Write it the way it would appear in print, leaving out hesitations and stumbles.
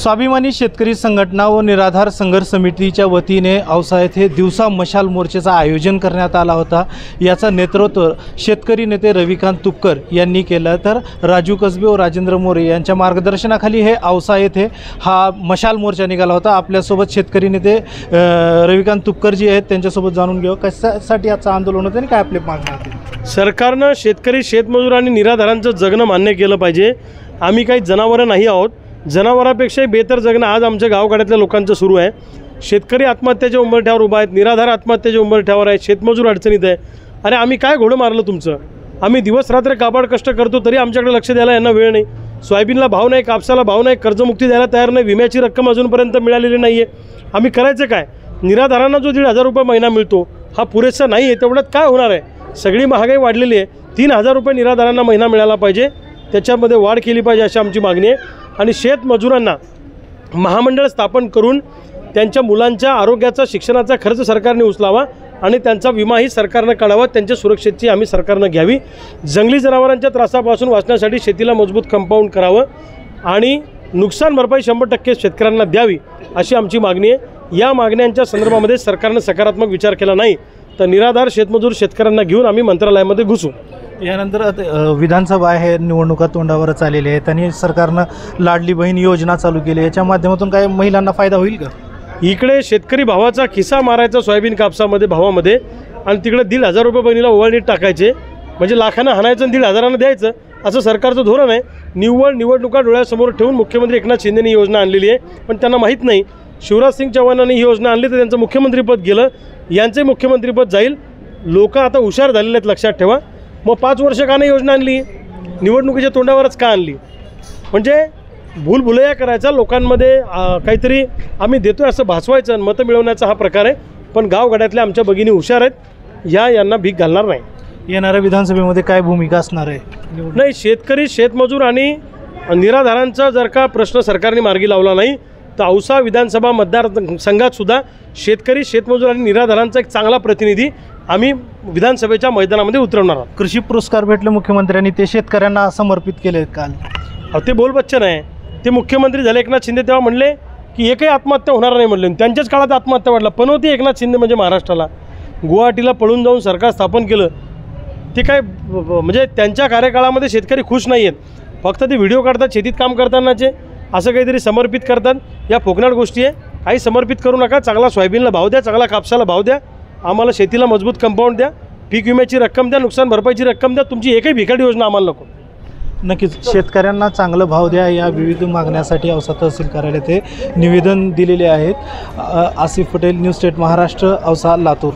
स्वाभिमानी शेतकरी संघटना व निराधार संघर्ष समितीच्या वतीने औसा येथे दिवसा मशाल मोर्चाचं आयोजन करण्यात आला होता। याचा नेतृत्व शेतकरी नेते रविकांत तुपकर यांनी केलं। तर राजू कसबे व राजेंद्र मोरे यांच्या मार्गदर्शनाखाली हे औसा येथे हा मशाल मोर्चा निघाला होता। आपल्यासोबत शेतकरी नेते रविकांत तुपकर जी आहेत त्यांच्यासोबत जाणून घेऊ कशासाठी याचं आंदोलन होतं आणि काय आपले मागण्या आहेत। सरकारनं शेतकरी शेतमजूर आणि निराधारांचं जगणं मान्य केलं पाहिजे। आम्ही काही जनावरं नाही आहोत, जनावरांपेक्षाही बेहतर जगणं आज आमच्या गावगाड्यातल्या लोकांचं सुरू आहे। शेतकरी आत्महत्याच्या उंबरठ्यावर उभा आहेत, निराधार आत्महत्याच्या उंबरठ्यावर आहेत, शेतमजूर अडचणीत आहे। अरे आम्ही काय घोडं मारलं तुमचं? आम्ही दिवस रात्र काबाड कष्ट करतो तरी आमच्याकडे लक्ष द्यायला यांना वेळ नाही। सोयाबीनला भाव नाही, कापसाला भाव नाही, कर्जमुक्ती द्यायला तयार नाही, विम्याची रक्कम अजूनपर्यंत मिळालेली नाही आहे। आम्ही करायचं काय? निराधारांना जो 1,500 रुपये महिना मिळतो हा पुरेसा नाही आहे, तेवढ्यात काय होणार आहे? सगळी महागाई वाढलेली आहे। 3,000 रुपये निराधारांना महिना मिळाला पाहिजे, त्याच्यामध्ये वाढ केली पाहिजे अशी आमची मागणी आहे। आणि शेतमजुरांना महामंडळ स्थापन करून त्यांच्या मुलांच्या आरोग्याचा शिक्षणाचा खर्च सरकारने उचलावा आणि त्यांचा विमाही सरकारनं काढावा, त्यांच्या सुरक्षेची आम्ही सरकारनं घ्यावी। जंगली जनावरांच्या त्रासापासून वाचण्यासाठी शेतीला मजबूत कंपाऊंड करावं आणि नुकसान भरपाई 100% शेतकऱ्यांना द्यावी अशी आमची मागणी आहे। या मागण्यांच्या संदर्भामध्ये सरकारनं सकारात्मक विचार केला नाही तर निराधार शेतमजूर शेतकऱ्यांना घेऊन आम्ही मंत्रालयामध्ये घुसू। यानंतर विधानसभा आहे, निवडणुका तोंडावरच आलेल्या आहेत आणि सरकारनं लाडली बहीण योजना चालू केली, याच्या माध्यमातून काय महिलांना फायदा होईल का? इकडे शेतकरी भावाचा खिसा मारायचा सोयाबीन कापसामध्ये भावामध्ये आणि तिकडे 1,500 रुपये बहिणीला ओवाळणीत टाकायचे, म्हणजे लाखानं हाणायचं आणि 1,500 द्यायचं असं सरकारचं धोरण आहे। निव्वळ निवडणुका डोळ्यासमोर ठेवून मुख्यमंत्री एकनाथ शिंदेनी योजना आणलेली आहे, पण त्यांना माहीत नाही शिवराज सिंग चौहानांनी ही योजना आणली तर त्यांचं मुख्यमंत्रीपद गेलं, यांचे मुख्यमंत्रीपद जाईल। लोक आता हुशार झालेले आहेत, लक्षात ठेवा। मग 5 वर्ष का नाही योजना आणली? निवडणुकीच्या तोंडावरच का आणली? म्हणजे भूलभुलैया करायचा, लोकांमध्ये काहीतरी आम्ही देतोय असं भासवायचं आणि मतं मिळवण्याचा हा प्रकार आहे। पण गावगाड्यातल्या आमच्या भगिनी हुशार आहेत, यांना भीक घालणार नाही। येणाऱ्या विधानसभेमध्ये काय भूमिका असणार आहे? नाही, शेतकरी शेतमजूर आणि निराधारांचा जर का प्रश्न सरकारने मार्गी लावला नाही तर औसा विधानसभा मतदारसंघात सुद्धा शेतकरी शेतमजूर आणि निराधारांचा एक चांगला प्रतिनिधी आम्ही विधानसभेच्या मैदानामध्ये उतरवणार आहोत। कृषी पुरस्कार भेटले मुख्यमंत्र्यांनी, ते शेतकऱ्यांना समर्पित केले काल। ते बोलबच्चन आहे, ते मुख्यमंत्री झाले एकनाथ शिंदे तेव्हा म्हणले की एकही आत्महत्या होणार नाही म्हणले, त्यांच्याच काळात आत्महत्या वाढला। पण होती एकनाथ शिंदे म्हणजे महाराष्ट्राला गुवाहाटीला पळून जाऊन सरकार स्थापन केलं, ते काय म्हणजे त्यांच्या कार्यकाळामध्ये शेतकरी खुश नाही आहेत। फक्त ते व्हिडिओ काढतात शेतीत काम करतानाचे, असं काहीतरी समर्पित करतात, या फोकनाट गोष्टी आहे। काही समर्पित करू नका, चांगला सोयाबीनला भाव द्या, चांगला कापसाला भाव द्या, आम्हाला शेतीला मजबूत कंपाऊंड द्या, पीक विम्याची रक्कम द्या, नुकसान भरपाईची रक्कम द्या, तुमची एकही भिकारी योजना आम्हाला नको। नक्कीच शेतकऱ्यांना चांगलं भाव द्या या विविध मागण्यासाठी औसा तहसील कार्यालयात निवेदन दिलेले आहेत। Asif Patel, news state Maharashtra, Ausa, Latur.